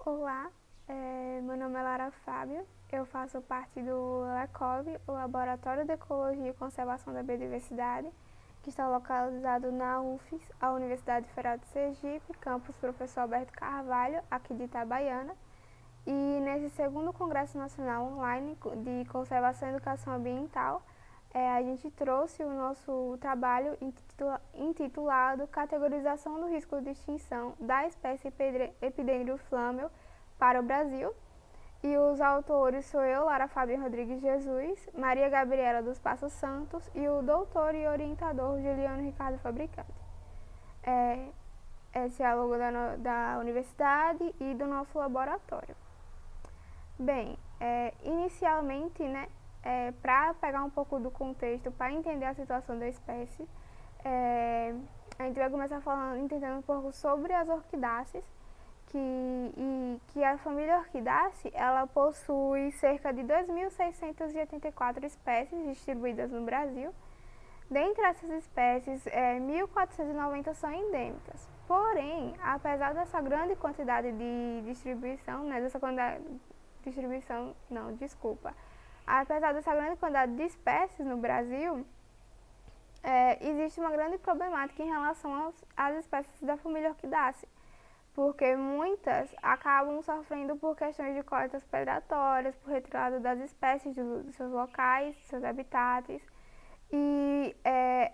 Olá, meu nome é Lara Fábio, eu faço parte do LECOB, o Laboratório de Ecologia e Conservação da Biodiversidade, que está localizado na UFES, a Universidade Federal de Sergipe, campus Professor Alberto Carvalho, aqui de Itabaiana. E nesse segundo Congresso Nacional Online de Conservação e Educação Ambiental, a gente trouxe o nosso trabalho intitulado Categorização do Risco de Extinção da espécie Epidendrum flammeo para o Brasil. E os autores sou eu, Lara Fábio Rodrigues Jesus, Maria Gabriela dos Passos Santos e o doutor e orientador Juliano Ricardo Fabricante. Esse é o logo da universidade e do nosso laboratório. Bem, inicialmente, para pegar um pouco do contexto, para entender a situação da espécie, a gente vai começar entendendo um pouco sobre as orquidáceas, que a família Orquidaceae, ela possui cerca de 2.684 espécies distribuídas no Brasil. Dentre essas espécies, 1.490 são endêmicas. Porém, apesar dessa grande quantidade de apesar dessa grande quantidade de espécies no Brasil, existe uma grande problemática em relação às espécies da família Orquidaceae, porque muitas acabam sofrendo por questões de coletas predatórias, por retirada das espécies dos seus locais, dos seus habitats. E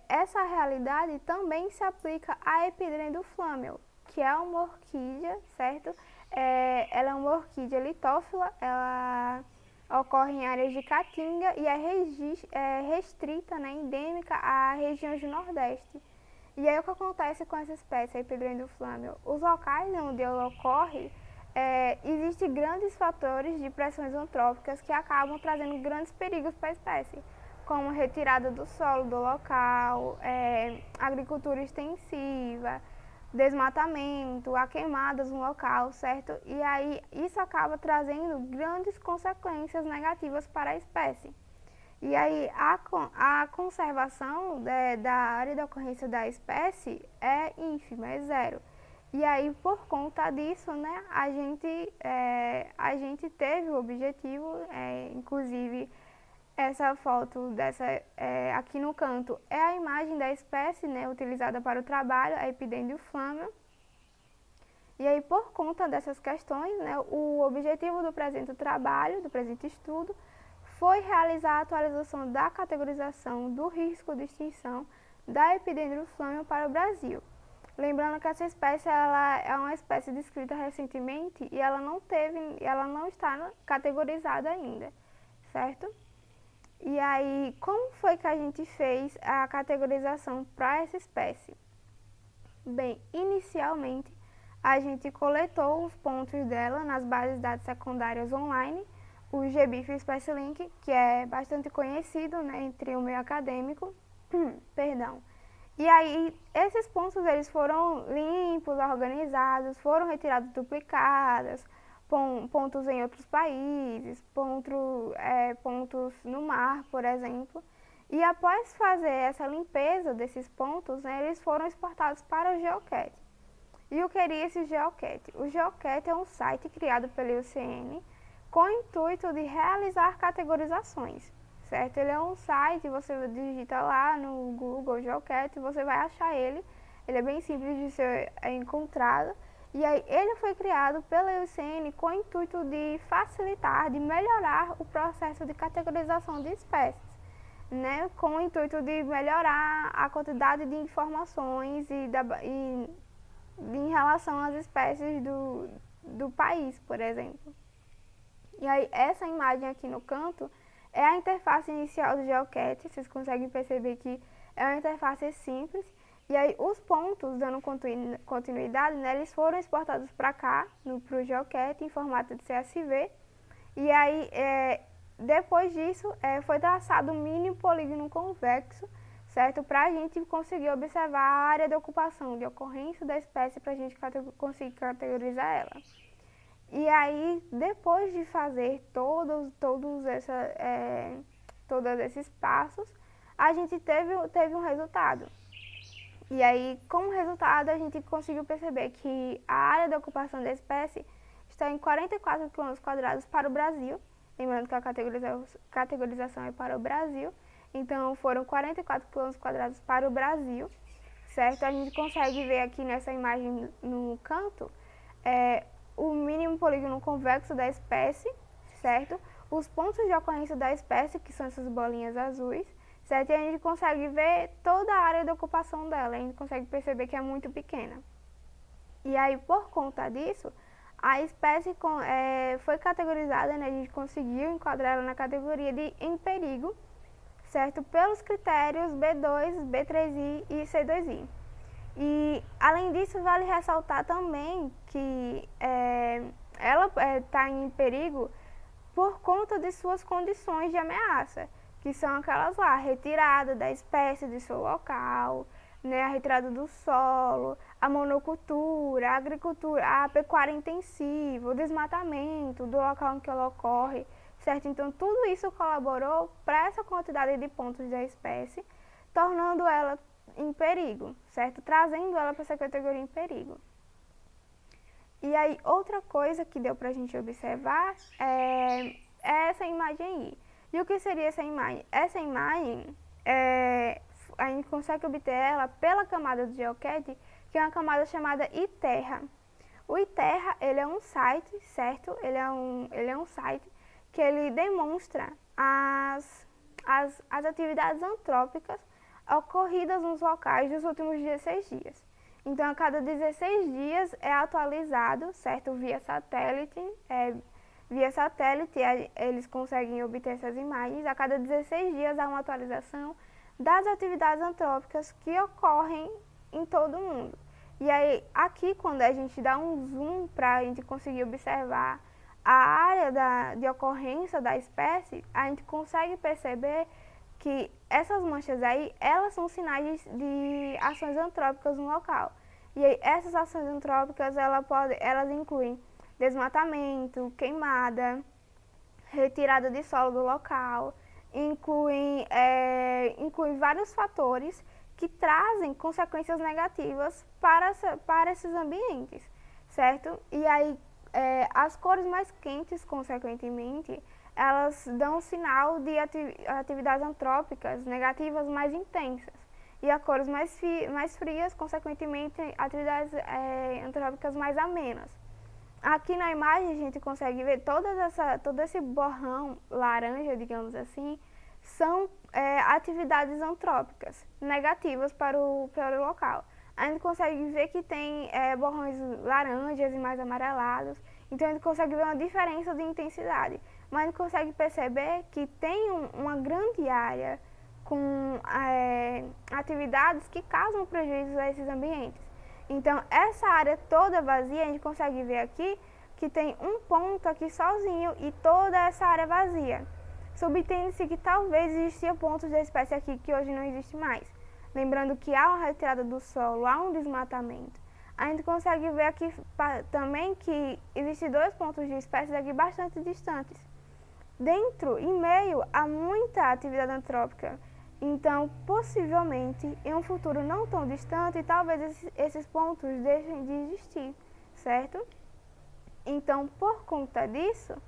essa realidade também se aplica à Epidendrum flammeo, que é uma orquídea, certo? Ela é uma orquídea litófila, ela ocorre em áreas de caatinga e é restrita, endêmica a regiões do Nordeste. E aí o que acontece com essa espécie, a Epidendrum flammeo? Os locais onde ela ocorre, existem grandes fatores de pressões antrópicas que acabam trazendo grandes perigos para a espécie, como retirada do solo do local, agricultura extensiva, desmatamento, a queimadas no local, certo? E aí isso acaba trazendo grandes consequências negativas para a espécie. E aí a conservação da área de ocorrência da espécie é ínfima, é zero. E aí por conta disso, a gente teve o objetivo, inclusive essa foto aqui no canto é a imagem da espécie, utilizada para o trabalho, a Epidendrum flammeo. E aí por conta dessas questões, o objetivo do presente trabalho, do presente estudo, foi realizar a atualização da categorização do risco de extinção da Epidendrum flammeo para o Brasil. Lembrando que essa espécie ela é uma espécie descrita recentemente e ela não está categorizada ainda, certo? E aí, como foi que a gente fez a categorização para essa espécie? Bem, inicialmente, a gente coletou os pontos dela nas bases de dados secundárias online, o GBIF SpeciLink, que é bastante conhecido entre o meio acadêmico. Perdão. E aí, esses pontos eles foram limpos, organizados, foram retirados duplicadas, pontos em outros países, pontos no mar, por exemplo. E após fazer essa limpeza desses pontos, eles foram exportados para o GeoCat. E o que seria esse GeoCat? O GeoCat é um site criado pela IUCN com o intuito de realizar categorizações, certo? Ele é um site, você digita lá no Google GeoCat e você vai achar ele. Ele é bem simples de ser encontrado. E aí ele foi criado pela IUCN com o intuito de facilitar, de melhorar o processo de categorização de espécies, com o intuito de melhorar a quantidade de informações em relação às espécies do país, por exemplo. E aí essa imagem aqui no canto é a interface inicial do GeoCat, vocês conseguem perceber que é uma interface simples. E aí os pontos, dando continuidade, eles foram exportados para cá, para o GeoCat, em formato de CSV. E aí, depois disso, foi traçado um mínimo polígono convexo, certo? Para a gente conseguir observar a área de ocupação, de ocorrência da espécie, para a gente conseguir categorizar ela. E aí, depois de fazer todos esses passos, a gente teve um resultado. E aí, como resultado, a gente conseguiu perceber que a área de ocupação da espécie está em 44 km² para o Brasil. Lembrando que a categorização é para o Brasil. Então, foram 44 km² para o Brasil, certo? A gente consegue ver aqui nessa imagem no canto o mínimo polígono convexo da espécie, certo? Os pontos de ocorrência da espécie, que são essas bolinhas azuis, certo? E a gente consegue ver toda a área de ocupação dela, a gente consegue perceber que é muito pequena. E aí, por conta disso, a espécie foi categorizada, né? A gente conseguiu enquadrar ela na categoria de em perigo, certo? Pelos critérios B2, B3I e C2I. E, além disso, vale ressaltar também que ela está em perigo por conta de suas condições de ameaça, que são aquelas lá, retirada da espécie de seu local, né, a retirada do solo, a monocultura, a agricultura, a pecuária intensiva, o desmatamento do local em que ela ocorre, certo? Então, tudo isso colaborou para essa quantidade de pontos da espécie, tornando ela em perigo, certo? Trazendo ela para essa categoria em perigo. E aí, outra coisa que deu para a gente observar é essa imagem aí. E o que seria essa imagem? Essa imagem, a gente consegue obter ela pela camada do geocat, que é uma camada chamada iTerra. O iTerra, ele é um site, certo? Ele é um site que ele demonstra as atividades antrópicas ocorridas nos locais dos últimos 16 dias. Então, a cada 16 dias é atualizado, certo? Via satélite, eles conseguem obter essas imagens. A cada 16 dias há uma atualização das atividades antrópicas que ocorrem em todo o mundo. E aí, aqui, quando a gente dá um zoom para a gente conseguir observar a área de ocorrência da espécie, a gente consegue perceber que essas manchas aí, elas são sinais de ações antrópicas no local. E aí, essas ações antrópicas, elas incluem desmatamento, queimada, retirada de solo do local, incluem vários fatores que trazem consequências negativas para esses ambientes, certo? E aí, as cores mais quentes, consequentemente, elas dão sinal de atividades antrópicas negativas mais intensas. E as cores mais frias, consequentemente, atividades antrópicas mais amenas. Aqui na imagem a gente consegue ver todo esse borrão laranja, digamos assim, são atividades antrópicas negativas para o local. A gente consegue ver que tem borrões laranjas e mais amarelados, então a gente consegue ver uma diferença de intensidade. Mas a gente consegue perceber que tem uma grande área com atividades que causam prejuízos a esses ambientes. Então, essa área toda vazia, a gente consegue ver aqui que tem um ponto aqui sozinho e toda essa área vazia. Subtende-se que talvez existiam pontos da espécie aqui que hoje não existe mais. Lembrando que há uma retirada do solo, há um desmatamento. A gente consegue ver aqui também que existem 2 pontos de espécies aqui bastante distantes. Em meio a muita atividade antrópica. Então, possivelmente, em um futuro não tão distante, talvez esses pontos deixem de existir, certo? Então, por conta disso,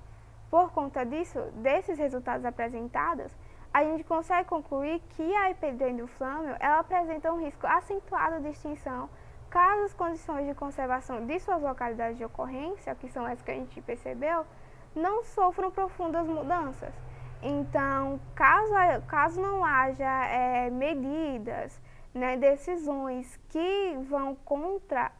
desses resultados apresentados, a gente consegue concluir que a Epidendroflammio, ela apresenta um risco acentuado de extinção caso as condições de conservação de suas localidades de ocorrência, que são as que a gente percebeu, não sofram profundas mudanças. Então, caso não haja medidas, né, decisões que vão contra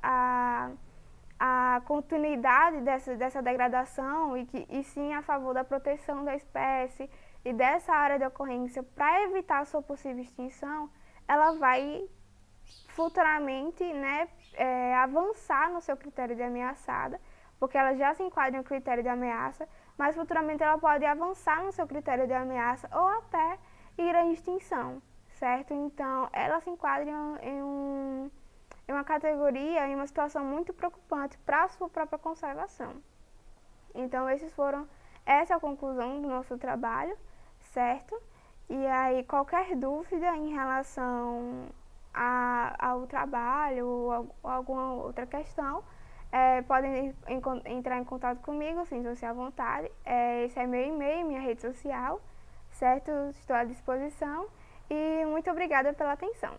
a continuidade dessa degradação e sim a favor da proteção da espécie e dessa área de ocorrência para evitar a sua possível extinção, ela vai futuramente, né, avançar no seu critério de ameaçada, porque ela já se enquadra em um critério de ameaça, mas futuramente ela pode avançar no seu critério de ameaça ou até ir à extinção, certo? Então, ela se enquadra em uma categoria, em uma situação muito preocupante para a sua própria conservação. Então, essa é a conclusão do nosso trabalho, certo? E aí, qualquer dúvida em relação ao trabalho ou alguma outra questão, podem entrar em contato comigo, sintam-se à vontade. Esse é meu e-mail, minha rede social, certo? Estou à disposição e muito obrigada pela atenção.